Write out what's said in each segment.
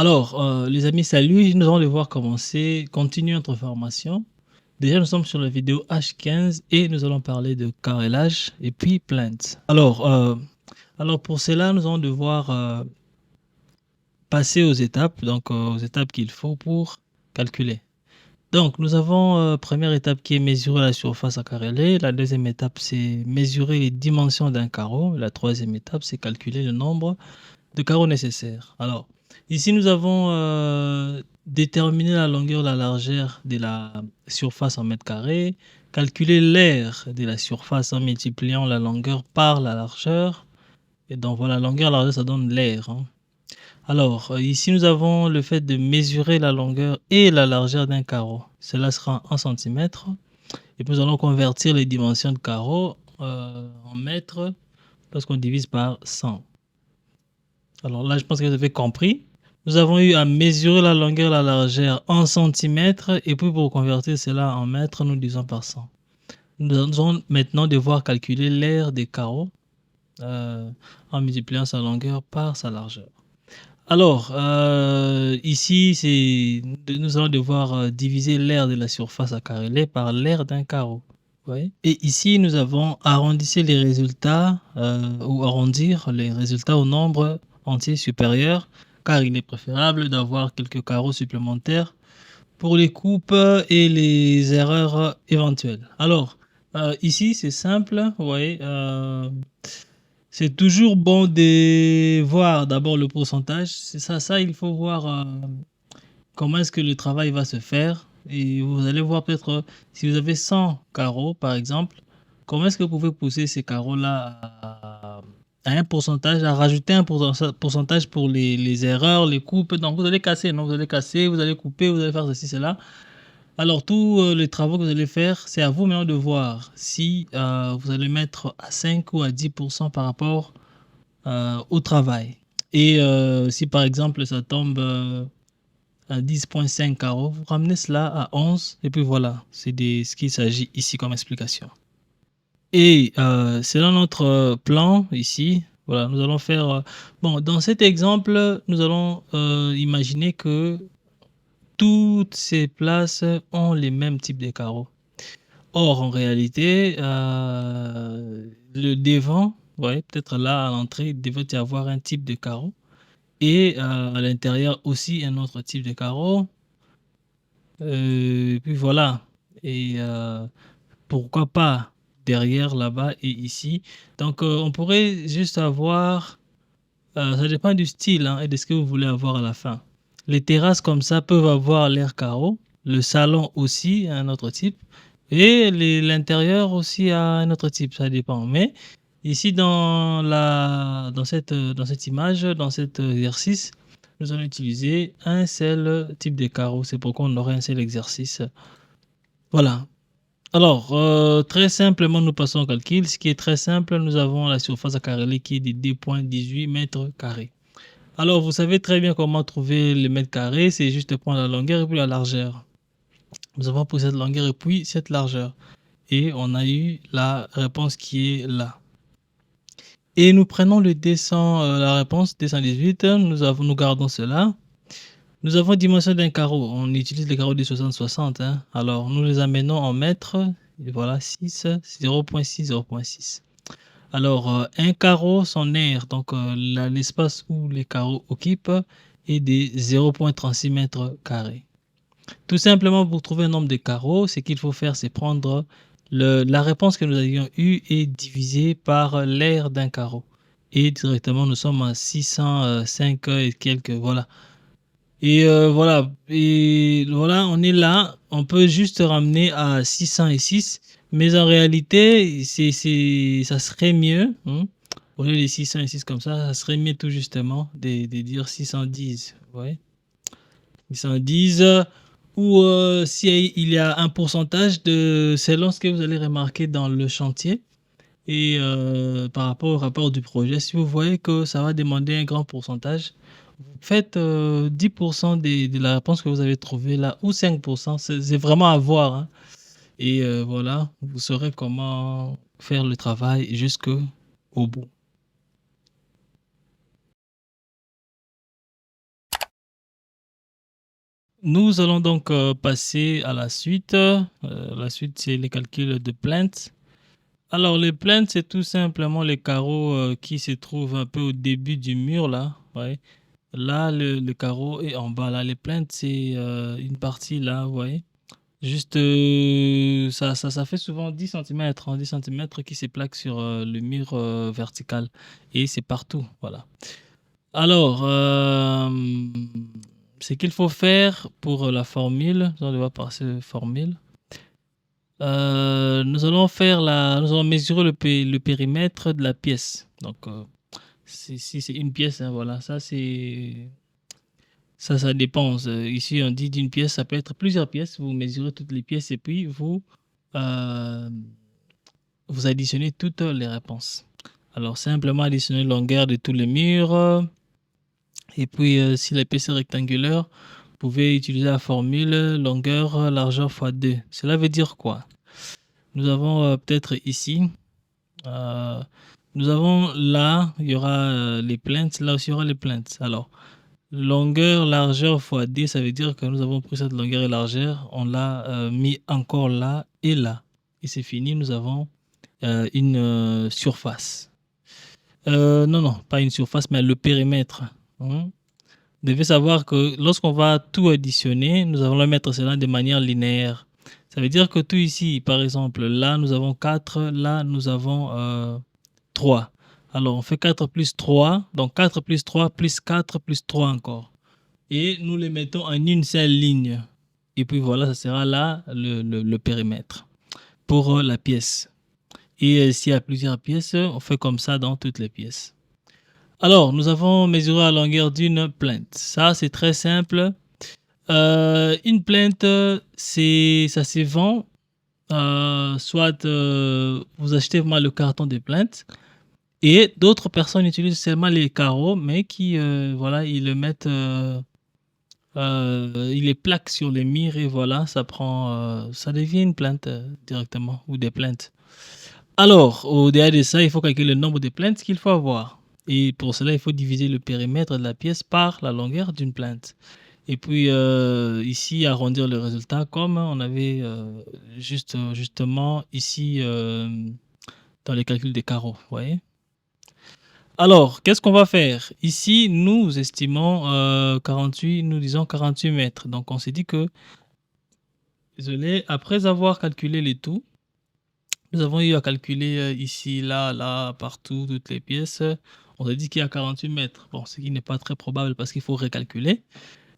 Alors, les amis, salut. Nous allons devoir continuer notre formation. Déjà, nous sommes sur la vidéo H15 et nous allons parler de carrelage et puis plainte. Alors pour cela, nous allons devoir passer aux étapes, aux étapes qu'il faut pour calculer. Donc, nous avons première étape qui est mesurer la surface à carreler. La deuxième étape, c'est mesurer les dimensions d'un carreau. La troisième étape, c'est calculer le nombre de carreaux nécessaires. Alors, ici, nous avons déterminé la longueur, la largeur de la surface en mètres carrés, calculer l'aire de la surface en multipliant la longueur par la largeur. Et donc, voilà, la longueur, la largeur, ça donne l'aire. Alors, ici, nous avons le fait de mesurer la longueur et la largeur d'un carreau. Cela sera en centimètres. Et puis, nous allons convertir les dimensions de carreau en mètres lorsqu'on divise par 100. Alors là, je pense que vous avez compris. Nous avons eu à mesurer la longueur et la largeur en centimètres. Et puis, pour convertir cela en mètres, nous divisons par 100. Nous allons maintenant devoir calculer l'aire des carreaux en multipliant sa longueur par sa largeur. Alors, ici, nous allons devoir diviser l'aire de la surface à carreler par l'aire d'un carreau. Ouais. Et ici, nous avons arrondir les résultats ou arrondir les résultats au nombre entier supérieur, car il est préférable d'avoir quelques carreaux supplémentaires pour les coupes et les erreurs éventuelles. Alors, ici, c'est simple, vous voyez, c'est toujours bon de voir d'abord le pourcentage. C'est ça, il faut voir comment est-ce que le travail va se faire. Et vous allez voir peut-être si vous avez 100 carreaux, par exemple, comment est-ce que vous pouvez pousser ces carreaux-là à un pourcentage, à rajouter un pourcentage pour les erreurs, les coupes. Donc, vous allez casser, non? Vous allez casser, vous allez couper, vous allez faire ceci, cela. Alors, tous les travaux que vous allez faire, c'est à vous maintenant de voir si vous allez mettre à 5 ou à 10% par rapport au travail. Et si par exemple ça tombe à 10,5 carreaux, vous ramenez cela à 11 et puis voilà, c'est ce qu'il s'agit ici comme explication. Et selon notre plan ici, voilà, nous allons faire... bon, dans cet exemple, nous allons imaginer que toutes ces places ont les mêmes types de carreaux. Or, en réalité, le devant, ouais, peut-être là à l'entrée, il devait y avoir un type de carreau. Et à l'intérieur aussi un autre type de carreau. Puis voilà. Et pourquoi pas derrière là-bas et ici. Donc on pourrait juste avoir, ça dépend du style et de ce que vous voulez avoir à la fin. Les terrasses comme ça peuvent avoir l'air carreau. Le salon aussi a un autre type. Et l'intérieur aussi a un autre type, ça dépend. Mais ici dans cette image, dans cet exercice, nous allons utiliser un seul type de carreau. C'est pourquoi on aurait un seul exercice. Voilà. Alors, très simplement, nous passons au calcul. Ce qui est très simple, nous avons la surface à carreler qui est de 2,18 mètres carrés. Alors, vous savez très bien comment trouver le mètre carré. C'est juste prendre la longueur et puis la largeur. Nous avons pris cette longueur et puis cette largeur. Et on a eu la réponse qui est là. Et nous prenons la réponse 218. Nous gardons cela. Nous avons dimension d'un carreau. On utilise les carreaux de 60-60. Alors, nous les amenons en mètres. Et voilà, 6, 0,6, 0,6. Alors, un carreau, son aire, donc l'espace où les carreaux occupent, est de 0,36 mètres carrés. Tout simplement, pour trouver un nombre de carreaux, ce qu'il faut faire, c'est prendre la réponse que nous avions eue et diviser par l'aire d'un carreau. Et directement, nous sommes à 605 et quelques, voilà. Et voilà, on est là. On peut juste ramener à 606, mais en réalité, ça serait mieux, au lieu de 606 comme ça serait mieux tout justement de dire 610, vous voyez, 610, ou si il y a un pourcentage selon ce que vous allez remarquer dans le chantier et par rapport au rapport du projet, si vous voyez que ça va demander un grand pourcentage, vous faites 10% de la réponse que vous avez trouvée là, ou 5%, c'est vraiment à voir. Et voilà, vous saurez comment faire le travail jusqu'au bout. Nous allons donc passer à la suite. La suite, c'est les calculs de plainte. Alors, les plaintes, c'est tout simplement les carreaux qui se trouvent un peu au début du mur, là. Ouais. Là, le carreau est en bas. Là, les plaintes, c'est une partie là, vous voyez. Juste, ça fait souvent 10 cm, 10 cm qui se plaquent sur le mur vertical. Et c'est partout, voilà. Alors, ce qu'il faut faire pour la formule, on va passer la formule. Nous allons nous allons mesurer le périmètre de la pièce. Donc, si c'est une pièce, hein, voilà, ça dépend. Ici, on dit d'une pièce, ça peut être plusieurs pièces. Vous mesurez toutes les pièces et puis euh, vous additionnez toutes les réponses. Alors, simplement additionner longueur de tous les murs. Et puis, si la pièce est rectangulaire, vous pouvez utiliser la formule longueur, largeur fois 2. Cela veut dire quoi? Nous avons peut-être ici, euh, nous avons là, il y aura les plaintes, là aussi il y aura les plaintes. Alors, longueur, largeur fois D, ça veut dire que nous avons pris cette longueur et largeur, on l'a mis encore là et là. Et c'est fini, nous avons une surface. Non, pas une surface, mais le périmètre. Hein. Vous devez savoir que lorsqu'on va tout additionner, nous allons le mettre cela de manière linéaire. Ça veut dire que tout ici, par exemple, là nous avons 4, là nous avons 3. Alors on fait 4 plus 3, donc 4 plus 3 plus 4 plus 3 encore. Et nous les mettons en une seule ligne. Et puis voilà, ça sera là le périmètre pour la pièce. Et s'il y a plusieurs pièces, on fait comme ça dans toutes les pièces. Alors, nous avons mesuré la longueur d'une plainte. Ça, c'est très simple. Une plainte, ça se vend. Soit vous achetez vraiment le carton de plainte et d'autres personnes utilisent seulement les carreaux, mais qui, voilà, ils le mettent, ils les plaquent sur les murs et voilà, ça devient une plainte directement ou des plaintes. Alors, au-delà de ça, il faut calculer le nombre de plaintes qu'il faut avoir. Et pour cela, il faut diviser le périmètre de la pièce par la longueur d'une plainte. Et puis ici, arrondir le résultat comme on avait justement ici dans les calculs des carreaux. Vous voyez. Alors, qu'est-ce qu'on va faire? Ici, nous estimons 48, nous disons 48 mètres. Donc, on s'est dit que, désolé, après avoir calculé les tout, nous avons eu à calculer ici, là, partout, toutes les pièces. On s'est dit qu'il y a 48 mètres. Bon, ce qui n'est pas très probable parce qu'il faut recalculer.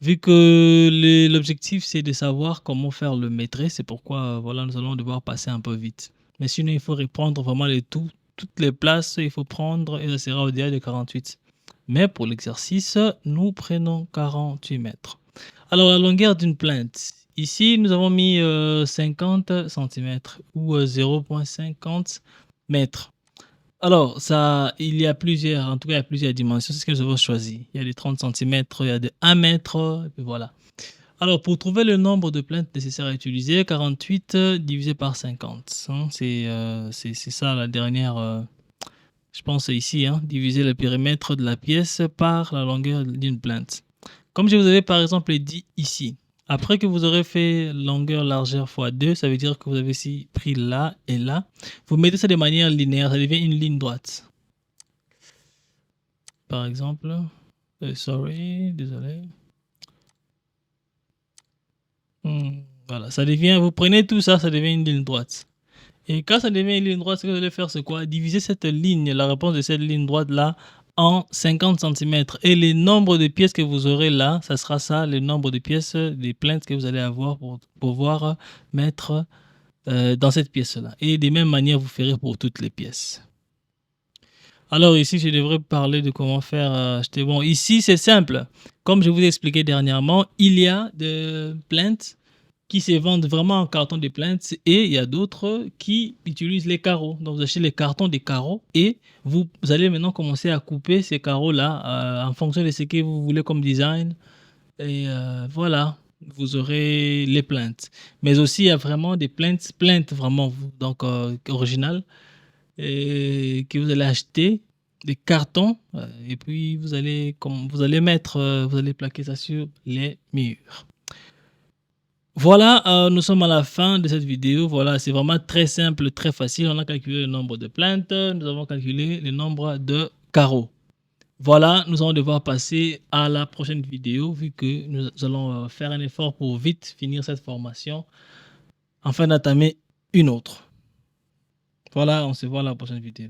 Vu que l'objectif, c'est de savoir comment faire le maîtrise, c'est pourquoi voilà, nous allons devoir passer un peu vite. Mais sinon, il faut reprendre vraiment toutes les places, il faut prendre et ça sera au-delà de 48. Mais pour l'exercice, nous prenons 48 mètres. Alors, la longueur d'une plainte. Ici, nous avons mis 50 cm ou 0,50 mètres. Alors, il y a plusieurs, en tout cas, il y a plusieurs dimensions. C'est ce que nous avons choisi. Il y a des 30 cm, il y a des 1 mètre, et puis voilà. Alors, pour trouver le nombre de plaintes nécessaires à utiliser, 48 divisé par 50. Hein, c'est ça la dernière, je pense ici, hein, diviser le périmètre de la pièce par la longueur d'une plainte. Comme je vous avais par exemple dit ici, après que vous aurez fait longueur, largeur fois 2, ça veut dire que vous avez ici pris là et là. Vous mettez ça de manière linéaire, ça devient une ligne droite. Par exemple, désolé. Voilà, ça devient, vous prenez tout ça, ça devient une ligne droite. Et quand ça devient une ligne droite, ce que vous allez faire, c'est quoi? Diviser cette ligne, la réponse de cette ligne droite-là, en 50 cm. Et le nombre de pièces que vous aurez là, ça sera ça, le nombre de pièces, des plaintes que vous allez avoir pour pouvoir mettre dans cette pièce-là. Et de même manière, vous ferez pour toutes les pièces. Alors ici, je devrais parler de comment faire acheter. Bon, ici, c'est simple. Comme je vous ai expliqué dernièrement, il y a des plaintes qui se vendent vraiment en carton de plaintes et il y a d'autres qui utilisent les carreaux. Donc vous achetez les cartons des carreaux et vous allez maintenant commencer à couper ces carreaux-là en fonction de ce que vous voulez comme design. Et voilà, vous aurez les plaintes. Mais aussi, il y a vraiment des plaintes vraiment donc originales et que vous allez acheter des cartons et puis vous allez plaquer ça sur les murs. Voilà, nous sommes à la fin de cette vidéo. Voilà, c'est vraiment très simple, très facile. On a calculé le nombre de plaintes, nous avons calculé le nombre de carreaux. Voilà, nous allons devoir passer à la prochaine vidéo vu que nous allons faire un effort pour vite finir cette formation afin d'entamer une autre. Voilà, on se voit à la prochaine vidéo.